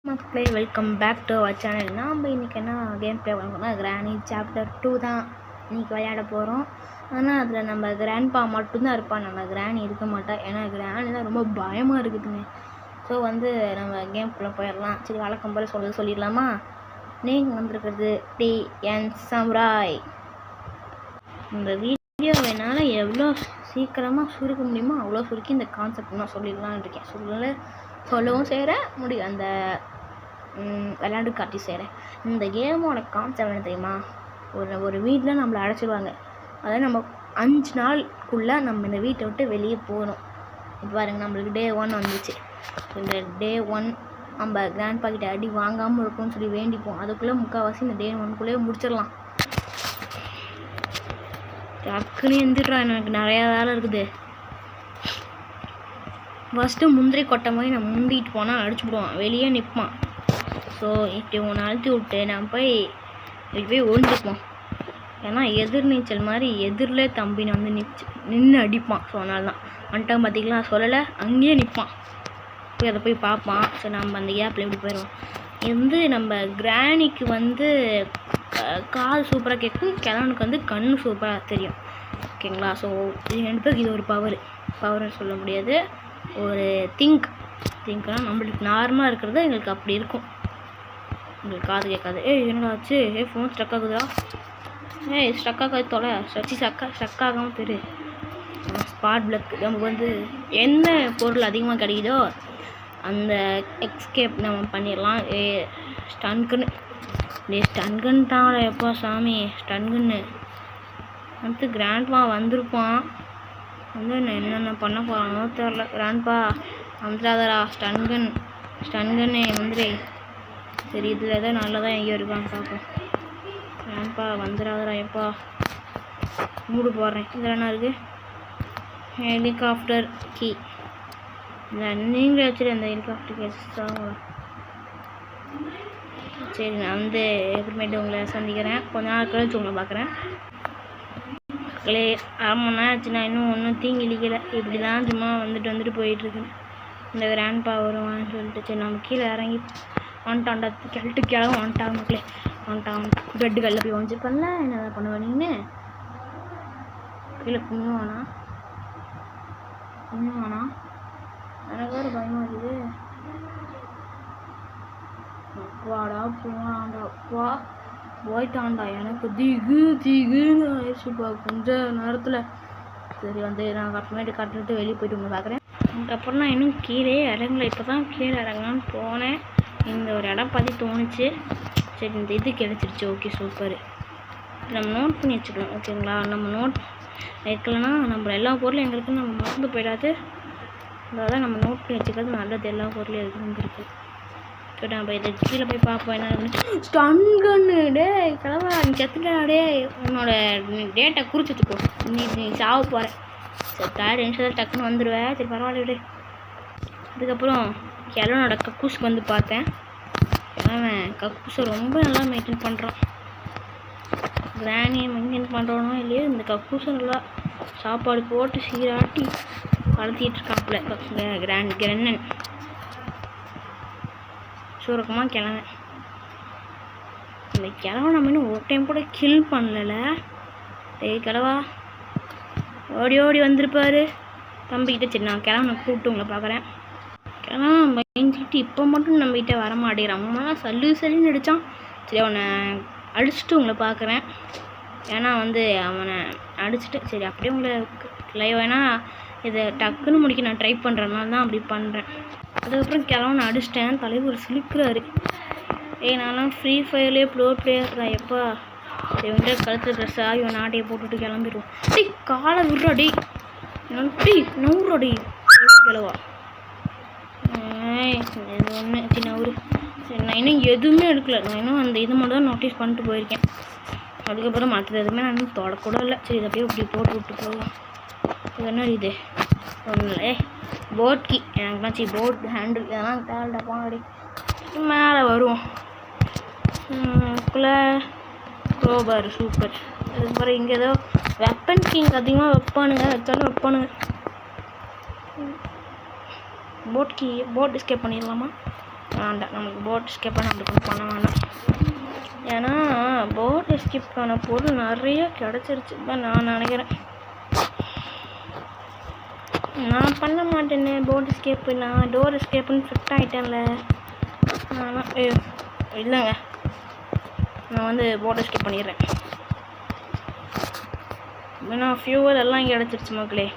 மக்களே welcome back to our channel. நாம் இன்றைக்கி என்ன கேம் ப்ளே பண்ணுறோம்னா கிராணி சாப்டர் 2 தான் இன்றைக்கி விளையாட போகிறோம். ஆனால் அதில் நம்ம கிராண்ட்பா மட்டும்தான் இருப்பான், நம்ம கிராணி இருக்க மாட்டோம். ஏன்னா கிராணி தான் ரொம்ப பயமாக இருக்குதுங்க. ஸோ நம்ம கேம்குள்ளே போயிடலாம். சரி, வழக்கம் போல் சொல்லிடலாமா? நீங்கள் வந்திருக்கிறது டிஎன் சமுராய். இந்த வீடியோ என்னால் எவ்வளோ சீக்கிரமாக சுருக்க முடியுமோ அவ்வளோ சுருக்கி இந்த கான்செப்ட் நான் சொல்லிடலான்னு இருக்கேன். சொல்லவும் செய்கிறேன், முடியும் அந்த விளையாண்டு காட்டி செய்கிறேன். இந்த கேமோட கான்செப்ட் என்ன தெரியுமா? ஒரு வீட்டில் நம்மளை அடைச்சிடுவாங்க. அதாவது நம்ம 5 நாளுக்குள்ளே நம்ம இந்த வீட்டை விட்டு வெளியே போகணும். இப்போ பாருங்கள், நம்மளுக்கு டே 1 வந்துச்சு. இந்த டே 1 நம்ம கிராண்ட்பா கிட்ட அடி வாங்காமல் இருக்கும்னு சொல்லி வேண்டிப்போம். அதுக்குள்ளே முக்கால்வாசி இந்த டே 1க்குள்ளேயே முடிச்சிடலாம். டக்குன்னு எந்திரிட்றா, எனக்கு நிறையா வேலை இருக்குது. ஃபஸ்ட்டு முந்திரி கொட்டை மாதிரி நான் முந்திட்டு போனால் அடிச்சுடுவான், வெளியே நிற்பான். ஸோ இப்படி ஒன்று அழுத்தி விட்டு நான் போய் ஒழிஞ்சுப்போம். ஏன்னா எதிர்நீச்சல் மாதிரி எதிரிலே தம்பினை வந்து நின்று அடிப்பான். ஸோ அதனால தான் வந்துட்டான். பார்த்திங்களா, சொல்லலை, அங்கேயே நிற்பான். போய் அதை போய் பார்ப்பான். ஸோ நம்ம அந்த கேப்பில் எப்படி போயிடுவோம். நம்ம கிராணிக்கு கால் சூப்பராக கேட்கும், கிழவனுக்கு கண் சூப்பராக தெரியும். ஓகேங்களா? ஸோ இது 2 பேருக்கு இது ஒரு பவர்னு சொல்ல முடியாது, ஒரு திங்க்னா நம்மளுக்கு நார்மலாக இருக்கிறது எங்களுக்கு அப்படி இருக்கும். உங்களுக்கு காது கேட்காது. என்னடா ஆச்சு? ஃபோன் ஸ்ட்ரக் ஆகுதா? ஸ்ட்ரக் ஆகாது தொலை ஸ்ட்ரக் ஆகாமல் பெரு ஸ்பாட் பிளக். நமக்கு என்ன பொருள் அதிகமாக கிடைக்குதோ அந்த எக்ஸ்கேப் நம்ம பண்ணிடலாம். ஸ்டன்கன் தான் எப்போ சாமி, ஸ்டன்கன்னு கிராண்ட்பா வந்திருப்பான். என்னென்ன பண்ண போகிறானோ தெரில. கிராண்ட்பா வந்துடாதரா, ஸ்டன்கன்னு வந்துடு. சரி, இதில் எதோ நல்லதாக எங்கேயோ இருக்கான்னு பார்ப்போம். கிராண்ட்பா வந்துடாதரா. எப்பா மூடு போடுறேன். இதில் என்ன இருக்குது? Helicopter key. இல்லை, நீங்களே வச்சுட்டு அந்த ஹெலிகாப்டர் கேஸ். சரி, நான் எப்படிமேட்டு உங்களை சந்திக்கிறேன். கொஞ்ச நாள் கழிச்சு உங்களை பார்க்குறேன். ஆமாண்ணா ஆச்சு, நான் இன்னும் ஒன்றும் தீங்கிழிக்கலை. இப்படி தான் சும்மா வந்துட்டு போயிட்டுருக்கு. இந்த கிராண்ட்பா வருவான்னு சொல்லிட்டு சரி நம்ம கீழே இறங்கி வந்துட்டான்டா. கிளவு வந்துட்டாங்க மக்களே, வந்துட்டான். பெட்டு கல்லில் போய் ஒழிச்சு பண்ணல. என்னதான் பண்ணுவேன் நீன்னு? கீழே குண்ணுவானா எனக்கு வேறு பயமாக இருக்குது. அப்பாடா போனான்டா, அப்பா போயிட்டான்டா. எனக்கு தீகுன்னு ஆயிடுச்சுப்பா கொஞ்ச நேரத்தில். சரி நான் அப்புறமேட்டு கட்டிட்டு வெளியே போய்ட்டு உங்களை பார்க்குறேன். அதுக்கப்புறம் நான் இன்னும் கீழே இறங்கல. இப்போ தான் கீழே இறங்கலான்னு போனேன். இந்த ஒரு இடம் பார்த்து தோணுச்சு. சரி, இந்த இது கிடச்சிருச்சு. Okay, super. நம்ம நோட் பண்ணி வச்சுக்கலாம். ஓகேங்களா? நம்ம நோட் வைக்கலன்னா நம்ம எல்லா பொருளும் எங்கே இருக்குன்னு நம்ம மறந்து போயிடாது. அதாவது நம்ம நோட் பண்ணி வச்சுக்கிறது நல்லது. எல்லா பொருளும் இருக்குன்னு இருக்குது. சரி, நம்ம இதை கீழே போய் பார்ப்போம். என்ன ஸ்டன்கன்னு? டே கிளம்பா, நீ செத்துட்டாடே. உன்னோட டேட்டை குறிச்சிட்டுப்போ. நீ சாவ போகிற. சரி, 3 நிமிஷத்தில் டக்குன்னு வந்துடுவேன். சரி, பரவாயில்ல விடு. அதுக்கப்புறம் கிழவனோட கக்கூஸுக்கு பார்த்தேன். கிழவன் கக்கூஸை ரொம்ப நல்லா மெயின்டைன் பண்ணுறான். கிராணியை மெயின்டைன் பண்ணுறோனோ இல்லையோ, இந்த கக்கூஸை நல்லா சாப்பாடு போட்டு சீராட்டி வளர்த்திட்டு இருக்காப்புல கிரண்ணன். சுருக்கமாக கிழவன். இந்த கிழவன் நம்ம இன்னும் ஒரு டைம் கூட கில் பண்ணல. கிழவா ஓடி வந்திருப்பாரு தம்பிக்கிட்ட. சரி, நான் கிழவனை கூப்பிட்டு உங்களை பார்க்குறேன். கிழவன் பயந்துட்டு இப்போ மட்டும் நம்மகிட்ட வரமாட்டேங்கிறான். அம்மாலாம் சல்லுன்னு அடித்தான். சரி, அவனை அடிச்சுட்டு உங்களை பார்க்குறேன். ஏன்னா அவனை அடிச்சுட்டு சரி அப்படியே உங்களை லைவ் வேணா இதை டக்குன்னு முடிக்க நான் ட்ரை பண்ணுறதுனால தான் அப்படி பண்ணுறேன். அதுக்கப்புறம் கிழவனை அடிச்சிட்டேன். தலைவர் சிலிக்கிறாரு. நான்லாம் ஃப்ரீ ஃபயர்லேயே பிளேயர் தான். எப்பா கழுத்து ட்ரெஸ்ஸா இவன் நாட்டையை போட்டுட்டு கிளம்பிடுவோம். காலை விடுறாடி, நூறுடி கிழவா. இது ஒன்று சின்ன ஊர். சரி, நான் இன்னும் எதுவுமே எடுக்கல. நான் இன்னும் அந்த இது மட்டும் தான் நோட்டீஸ் பண்ணிட்டு போயிருக்கேன். அதுக்கப்புறம் மற்றது எதுவுமே நான் இன்னும் தொடக்கூட இல்லை. சரி, இதை அப்படியே இப்படி போட்டு விட்டு போகலாம். இது என்ன இது? ஒன்றும் இல்லை. போட் கீ எனக்குலாம். போட் ஹேண்டில் இதெல்லாம் தேவைடா. போனடி மேலே வருவோம். ரோபர் சூப்பர். அதுக்கப்புறம் இங்கே ஏதோ வெப்பன் கிங் அதிகமாக வச்சாலும். போட் எஸ்கேப் பண்ணிடலாமா? வேண்டாம், நம்மளுக்கு போட் எஸ்கேப்பாக நம்மளுக்கு ஒன்றும் பண்ண வேண்டாம். ஏன்னா போட் எஸ்கேப்பான பொருள் நிறைய கிடச்சிருச்சு தான் நான் நினைக்கிறேன். நான் பண்ண மாட்டேன்னு போட் எஸ்கேப்பு, நான் டோர் எஸ்கேப்புன்னு ஃபிட் ஆகிட்டேன்ல. ஆனால் இல்லைங்க, நான் வந்து போட் எஸ்கேப் பண்ணிடுறேன். ஏன்னா ஃபியூவல் எல்லாம் கிடச்சிருச்சு மக்களே.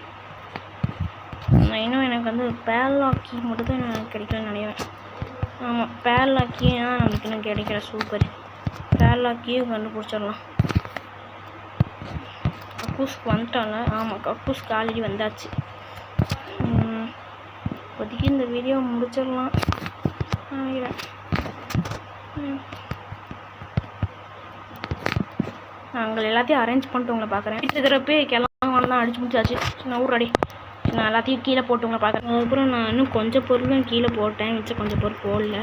இன்னும் எனக்கு வந்து பேர்லாக்கி மட்டும் தான் எனக்கு கிடைக்கலன்னு நினைக்கிறேன். ஆமாம், பேர்லாக்கியா நமக்கு இன்னும் கிடைக்கல. சூப்பர், பேர்லாக்கியும் கண்டுபிடிச்சிடலாம். கக்கூஸ்க்கு வந்துட்டாங்க. ஆமாம், கக்கூஸ்க்கு ஆல்ரெடி வந்தாச்சு. இப்போதைக்கு இந்த வீடியோ முடிச்சிடலாம் நினைக்கிறேன். நாங்கள் எல்லாத்தையும் அரேஞ்ச் பண்ணிட்டு உங்களை பார்க்குறேன். இருக்கிறப்பே கிளம்பலாம் அடிச்சு முடிச்சாச்சு. நான் ஊர் ரெடி. நான் எல்லாத்தையும் கீழே போட்டு உங்களை பார்க்குறேன். அதுக்கப்புறம் நான் இன்னும் கொஞ்சம் பொருளும் கீழே போட்டேன், மிச்சம் கொஞ்சம் பொருள் போடல.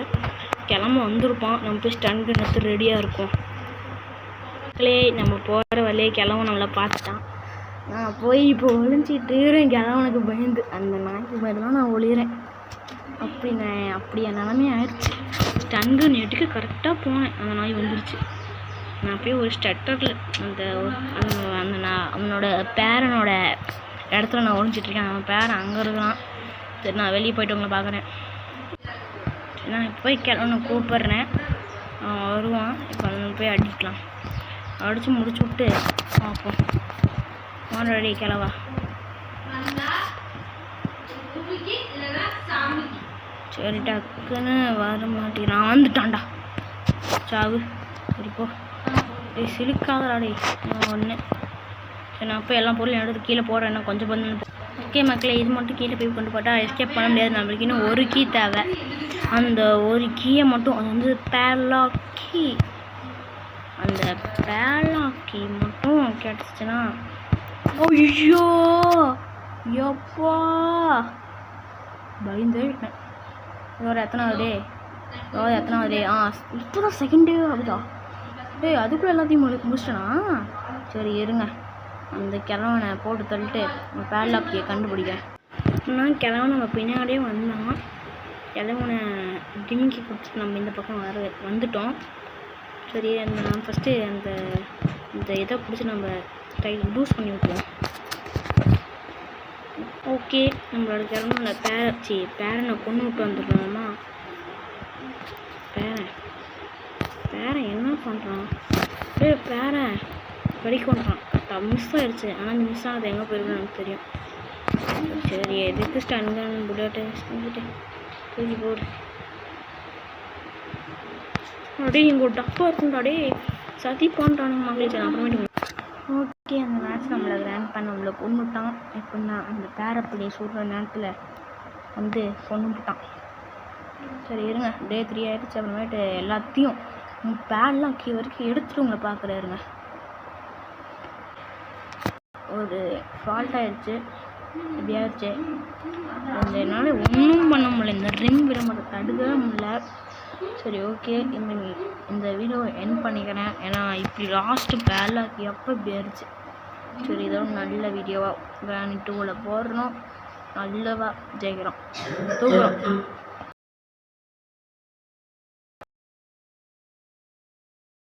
கிளம்ப வந்திருப்பான், நம்ம போய் ஸ்டண்ட் எடுத்து ரெடியாக இருக்கும். நம்ம போகிற வழியே கிளம்ப நம்மளை பார்த்துட்டான். நான் போய் இப்போ ஒளிஞ்சிட்டு கிளவனுக்கு பயந்து, அந்த நாய்க்கு பயந்துலாம் நான் ஒளிகிறேன். அப்படி என் நிலமே ஆயிடுச்சு. ஸ்டண்டு நெட்டுக்கு கரெக்டாக போனேன், அந்த நாய் வந்துருச்சு. நான் போய் ஒரு ஸ்டட்டரில் அவனோட பேரனோட இடத்துல நான் ஒழிஞ்சிட்ருக்கேன். அவன் பேரன் அங்கே இருக்கான். சரி, நான் வெளியே போய்ட்டு உங்களை பார்க்குறேன். நான் இப்போ போய் கிளவனை கூப்பிட்றேன், அவன் வருவான். இப்போ அவனை போய் அடிக்கலாம். அடித்து முடிச்சு விட்டு பார்ப்போம். ரெடி கிளவா. சரி, டக்குன்னு வர மாட்டேன். நான் வந்துட்டான்டா சாவு. சரிப்போ சிலிக்காதடாடே ஒன்று. சரி, நான் போய் எல்லா பொருளும் எடுத்து கீழே போடுறேன். என்ன கொஞ்சம் பண்ணு. ஓகே மக்களே, இது மட்டும் கீழே போய் கொண்டு போட்டால் எஸ்கேப் பண்ண முடியாது. நம்மளுக்கு இன்னும் ஒரு கீ தேவை. அந்த ஒரு கீயை மட்டும், அது வந்து பேர்லாக் கீ, அந்த பேர்லாக் கீ மட்டும் கிடச்சிச்சின்னா, ஐயோ எப்பா பயந்தே விட்டேன். இதோட எத்தனாவது டே? இப்போ தான் செகண்ட் டே ஆகுதா? அதுக்குள்ளே எல்லாத்தையும் முடிச்சிட்டேனா? சரி இருங்க, அந்த கிழவனை போட்டு தள்ளிட்டு பேர்லாக்கியை கண்டுபிடிக்கிறேன். நான் கிழவன் நம்ம பின்னாடியே வந்தான். கிழவனை டிமிக்கி கொடுத்துட்டு நம்ம இந்த பக்கம் வந்துட்டோம். சரி, நான் ஃபஸ்ட்டு இந்த இதை பிடிச்சி நம்ம லூஸ் பண்ணி விட்டுருவோம். ஓகே, நம்மளோட கிழவனோட பேரனை கொண்டு விட்டு வந்துடலாமா? பேரன் என்ன பண்ணுறான்? பேரன் படிக்கொண்டான். மிஸ் ஆகிடுச்சு. ஆனால் மிஸ் ஆனது எங்கே போயிருக்குன்னு எனக்கு தெரியும். சரி, எதுக்கு ஸ்டண்ட் புல்லட்டு தூக்கி போடு. அப்படியே இங்கே டப்பாக இருக்குண்டாடே சதி பண்ணுறானுங்க மகளிர். அப்புறமேட்டு ஓகே, அந்த மேட்ச் நம்மளை கிராண்ட் பண்ண நம்மளை கொண்டுட்டான். எப்படின்னா அந்த பேரப்பிள்ளையை சொல்கிற நேரத்தில் வந்து கொண்டுட்டான். சரி இருங்க, டே 3 ஆகிடுச்சு. அப்புறமேட்டு எல்லாத்தையும் பேட்லாம் கீ வரைக்கும் எடுத்துகிட்டு உங்களை பார்க்குறாருங்க. ஒரு ஃபால்ட் ஆகிடுச்சு, இப்படி ஆயிடுச்சு. என்னால் ஒன்றும் பண்ண முடியல. இந்த ரிம் விட மட்டும் தடுக்கவே முடியல. சரி ஓகே, இந்த வீடியோ எண்ட் பண்ணிக்கிறேன். ஏன்னா இப்படி லாஸ்ட்டு பேர்லாக்கி அப்போ இப்படி ஆயிடுச்சு. சரி, இதோட நல்ல வீடியோவாக கிராண்ட் 2ல் போடுறோம். நல்லவா ஜெயிக்கிறோம், தூக்குறோம்.